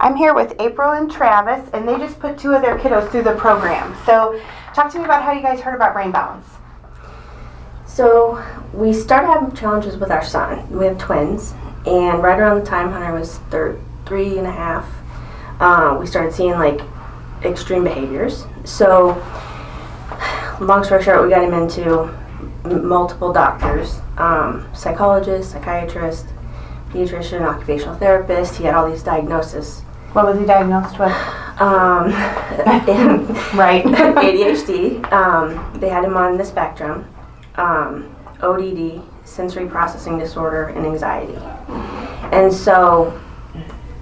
I'm here with April and Travis, and they just put 2 of their kiddos through the program. So talk to me about how you guys heard about Brain Balance. So we started having challenges with our son. We have twins, and right around the time Hunter was 3.5, we started seeing like extreme behaviors. So long story short, we got him into multiple doctors, psychologist, psychiatrist, pediatrician, occupational therapist. He had all these diagnoses. What was he diagnosed with? Right. ADHD. They had him on the spectrum. ODD, sensory processing disorder, and anxiety. And so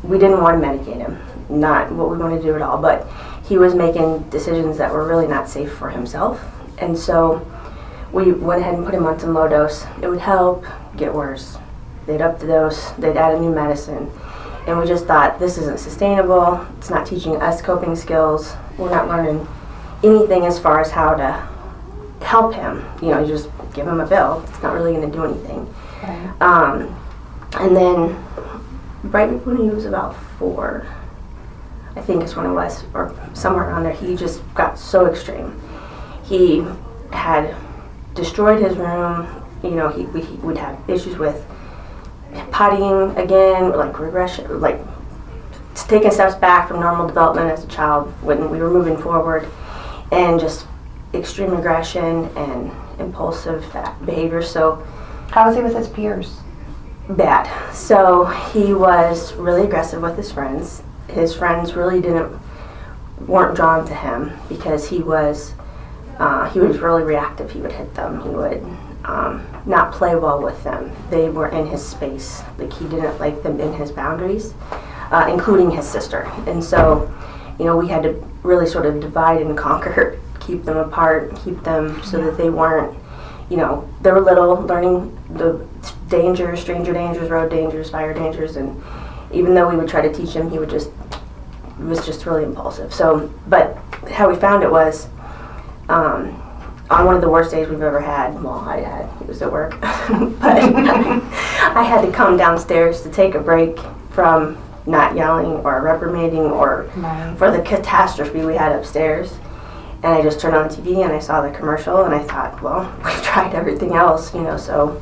we didn't want to medicate him. Not what we wanted to do at all, but he was making decisions that were really not safe for himself. And so we went ahead and put him on some low dose. It would help, get worse. They'd up the dose, they'd add a new medicine. And we just thought, this isn't sustainable. It's not teaching us coping skills. We're not learning anything as far as how to help him. You know, you just give him a pill. It's not really going to do anything. Okay. And then right when he was about 4, I think is when it was, or somewhere around there, he just got so extreme. He had destroyed his room. You know, he would have issues with pottying again, like regression, like taking steps back from normal development as a child when we were moving forward, and just extreme aggression and impulsive behavior. So How was he with his peers? bad. So he was really aggressive with his friends. His friends really weren't drawn to him because he was really reactive. He would hit them. He would not play well with them. They were in his space. Like, he didn't like them in his boundaries, including his sister. And so, you know, we had to really sort of divide and conquer, keep them apart, keep them so that they weren't, you know, they were little, learning the dangers, stranger dangers, road dangers, fire dangers, and even though we would try to teach him, he was just really impulsive. So, but how we found it was, on one of the worst days we've ever had, well, he was at work, but I had to come downstairs to take a break from not yelling or reprimanding or for the catastrophe we had upstairs. And I just turned on the TV and I saw the commercial and I thought, well, we've tried everything else, you know, so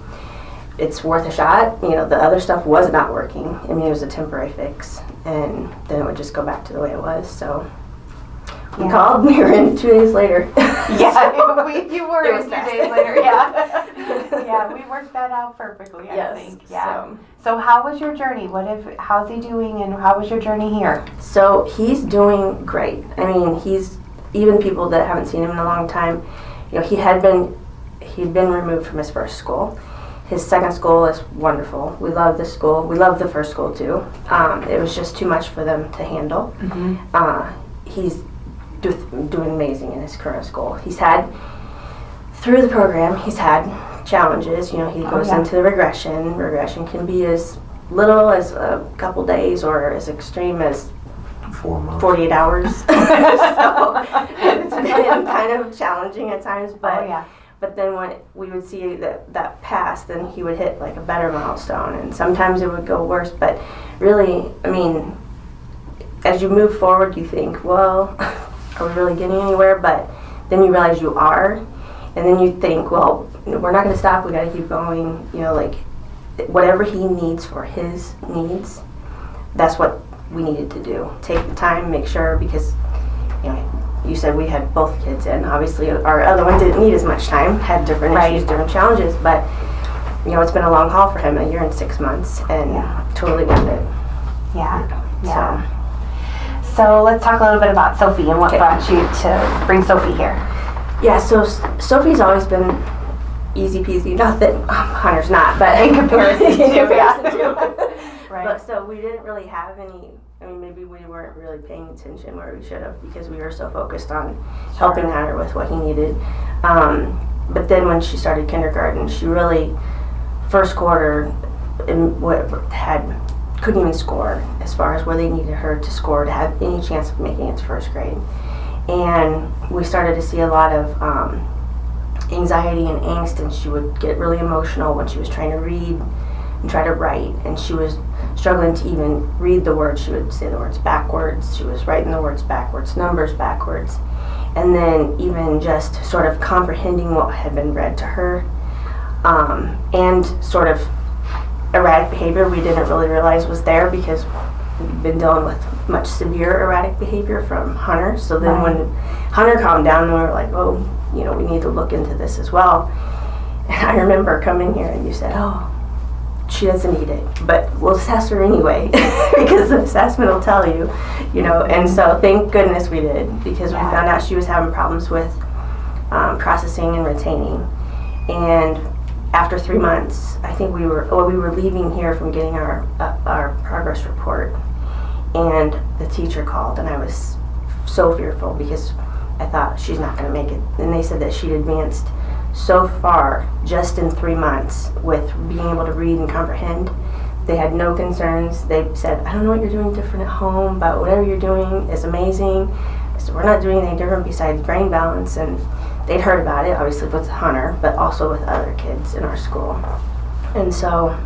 it's worth a shot. You know, the other stuff was not working. I mean, it was a temporary fix, and then it would just go back to the way it was. So we called, we were in 2 days later. Yeah, so you were in 2 days later, yeah. Yeah, we worked that out perfectly, I think. Yeah. So how was your journey? How's he doing, and how was your journey here? So he's doing great. I mean, even people that haven't seen him in a long time, you know, he'd been removed from his first school. His second school is wonderful. We love this school. We love the first school too. It was just too much for them to handle. Mm-hmm. He's doing amazing in his current school. Through the program, he's had challenges. You know, he goes into the regression. Regression can be as little as a couple days or as extreme as 4 months. 48 hours. So it's been kind of challenging at times, but then when we would see that pass, then he would hit like a better milestone, and sometimes it would go worse. But really, I mean, as you move forward, you think, well, are we really getting anywhere? But then you realize you are, and then you think, well, we're not going to stop. We got to keep going. You know, like whatever he needs for his needs, that's what we needed to do. Take the time, make sure, because, you know, you said we had both kids in. Obviously, our other one didn't need as much time, had different issues, different challenges, but, you know, it's been a long haul for him, a year and 6 months, and totally worth it. Yeah. So let's talk a little bit about Sophie and what brought you to bring Sophie here. Yeah, so Sophie's always been easy peasy. Not that Hunter's not, but in comparison to. Right. But so we didn't really have any. I mean, maybe we weren't really paying attention where we should have because we were so focused on helping Hunter with what he needed. But then when she started kindergarten, she really, first quarter, couldn't even score as far as where they needed her to score to have any chance of making it to first grade. And we started to see a lot of anxiety and angst, and she would get really emotional when she was trying to read and try to write, and she was struggling to even read the words. She would say the words backwards. She was writing the words backwards, numbers backwards. And then even just sort of comprehending what had been read to her, and sort of erratic behavior we didn't really realize was there because we've been dealing with much severe erratic behavior from Hunter. So then when Hunter calmed down, we were like, oh, you know, we need to look into this as well. And I remember coming here and you said, oh, she doesn't need it, but we'll assess her anyway because the assessment will tell you, you know. And so thank goodness we did, because we found out she was having problems with processing and retaining. And after 3 months, I think we were leaving here from getting our progress report, and the teacher called, and I was so fearful because I thought she's not going to make it. And they said that she'd advanced so far just in 3 months with being able to read and comprehend. They had no concerns. They said, I don't know what you're doing different at home, but whatever you're doing is amazing. I said, we're not doing anything different besides brain balance. And they'd heard about it, obviously with Hunter, but also with other kids in our school. And so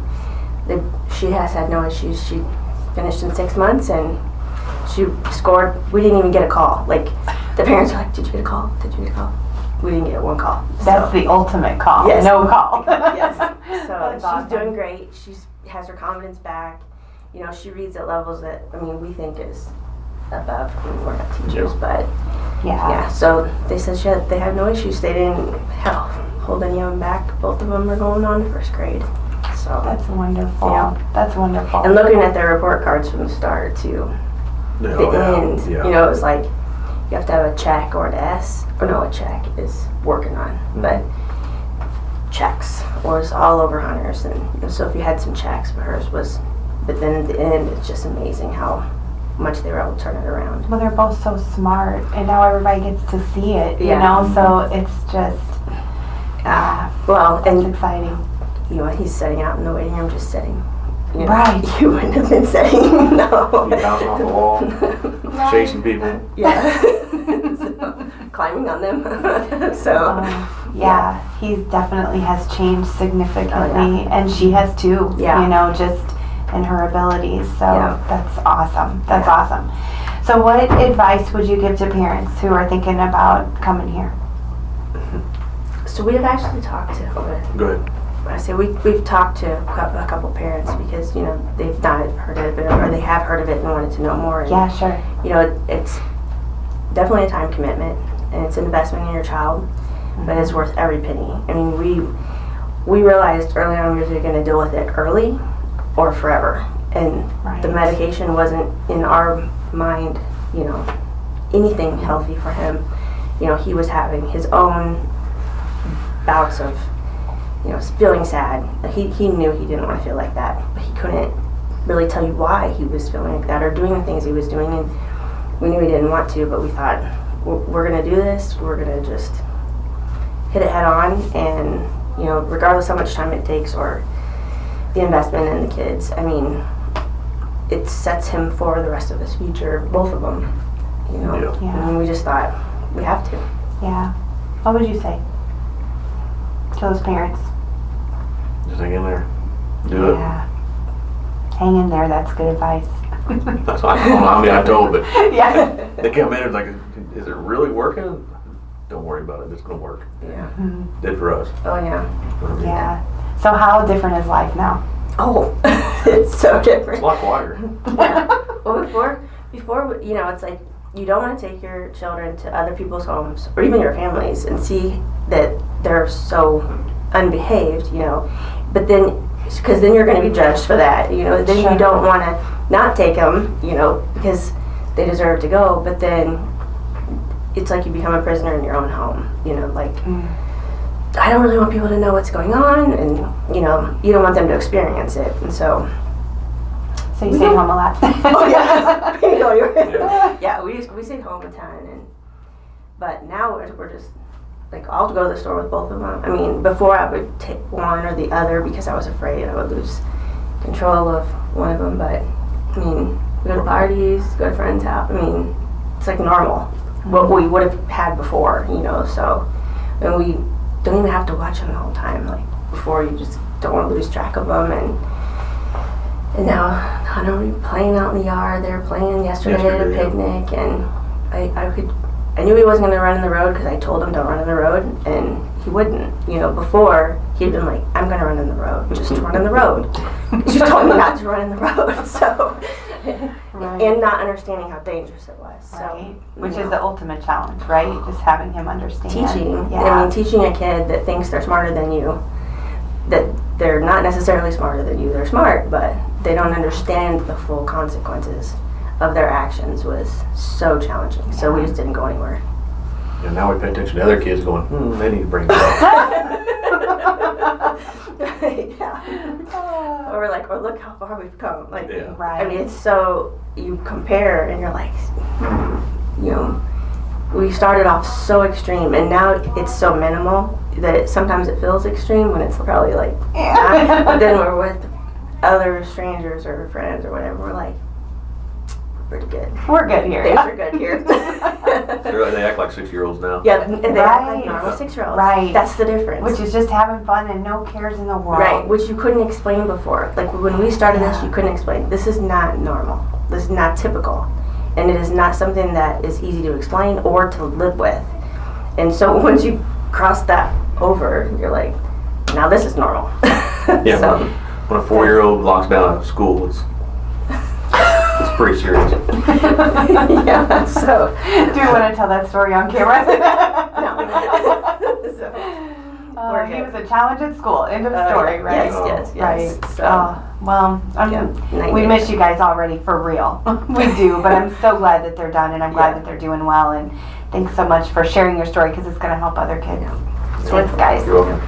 she has had no issues. She finished in 6 months and she scored. We didn't even get a call. Like, the parents were like, did you get a call? Did you get a call? We didn't get one call. That's the ultimate call. Yes. No call. Yes. So That's she's awesome. doing great. She has her confidence back. You know, she reads at levels that, I mean, we think is above. I mean, we're not teachers, but yeah. So they said they had no issues. They didn't hold any of them back. Both of them are going on to first grade. So that's wonderful. Yeah. That's wonderful. And looking at their report cards from the start to the end, you know, it was like you have to have a check or an S. Or no, a check is working on, but checks was all over Hunter's, and you know, Sophie had some checks, but hers was. But then at the end, it's just amazing how much they were able to turn it around. Well, they're both so smart, and now everybody gets to see it, you know, so it's just, well, it's and exciting. You know, he's sitting out in the waiting room, just sitting. You know, Right. You wouldn't have been sitting, no. You bouncing off the wall, chasing people. Yeah. So, climbing on them. So. Yeah, he definitely has changed significantly, and she has too, you know, just in her abilities. So that's awesome. That's awesome. So what advice would you give to parents who are thinking about coming here? So we have actually talked to, Go ahead. I say we've talked to a couple parents because, you know, they've not heard of it, or they have heard of it and wanted to know more. And, yeah, sure. You know, it's definitely a time commitment, and it's an investment in your child, but it's worth every penny. I mean, we realized early on we were going to deal with it early or forever, and the medication wasn't in our mind, you know, anything healthy for him. You know, he was having his own bouts of, you know, feeling sad. He knew he didn't want to feel like that, but he couldn't really tell you why he was feeling like that or doing the things he was doing, and we knew he didn't want to, but we thought, we're going to do this, we're going to just hit it head on, and, you know, regardless how much time it takes or the investment in the kids, I mean, it sets him for the rest of his future, both of them, you know. Yeah. I mean, we just thought, we have to. Yeah. What would you say to those parents? Just hang in there. Do it. Yeah. Hang in there. That's good advice. That's what I told, but yeah. they come in and like, is it really working? Don't worry about it. It's going to work. Yeah. Mm-hmm. Did for us. Oh, yeah. Yeah. So how different is life now? Oh, it's so different. It's a lot quieter. Yeah. Well, before, you know, it's like you don't want to take your children to other people's homes or even your families and see that they're so unbehaved, you know. But then, because then you're going to be judged for that, you know. Then you don't want to not take them, you know, because they deserve to go. But then it's like you become a prisoner in your own home, you know, like. I don't really want people to know what's going on, and you know, you don't want them to experience it, and so. So you stay home a lot. Oh yeah, yeah. We stayed home a ton, but now we're just like I'll go to the store with both of them. I mean, before I would take one or the other because I was afraid I would lose control of one of them. But I mean, we go to parties, go to friends' house. I mean, it's like normal, what we would have had before, you know. So, and we don't even have to watch them the whole time. Like before, you just don't want to lose track of them, and And now I don't know, playing out in the yard. They were playing yesterday at a picnic, and I knew he wasn't going to run in the road because I told him don't run in the road, and he wouldn't. You know, before he'd been like, I'm going to run in the road, just to run in the road. You told me not to run in the road, so. Right. And not understanding how dangerous it was. So, right. Which is the ultimate challenge, right? Just having him understand. Teaching. Yeah. I mean, teaching a kid that thinks they're smarter than you, that they're not necessarily smarter than you. They're smart, but they don't understand the full consequences of their actions was so challenging. So we just didn't go anywhere. And now we pay attention to other kids going, they need to bring it up. Yeah. Or we're like, oh, look how far we've come. Like, Yeah. Right. I mean, it's so, you compare and you're like, you know, we started off so extreme and now it's so minimal that sometimes it feels extreme when it's probably like, not. But then we're with other strangers or friends or whatever, we're like, pretty good. We're good here. Things are good here. They act like 6-year-olds now. Yeah, and they act like Right. normal 6-year-olds. Right. That's the difference. Which is just having fun and no cares in the world. Right, which you couldn't explain before. Like when we started this, you couldn't explain. This is not normal. This is not typical. And it is not something that is easy to explain or to live with. And so once you cross that over, you're like, now this is normal. Yeah, So, when a 4-year-old locks down at school, it's pretty serious. yeah, so. Do you want to tell that story on camera? No. So, we're he good. was a challenge at school. End of story, right? Yes, yes. Right. So, Well, yeah, we miss you guys already, for real. We do, but I'm so glad that they're done, and I'm glad that they're doing well, and thanks so much for sharing your story, because it's going to help other kids. Thanks, guys. You're welcome.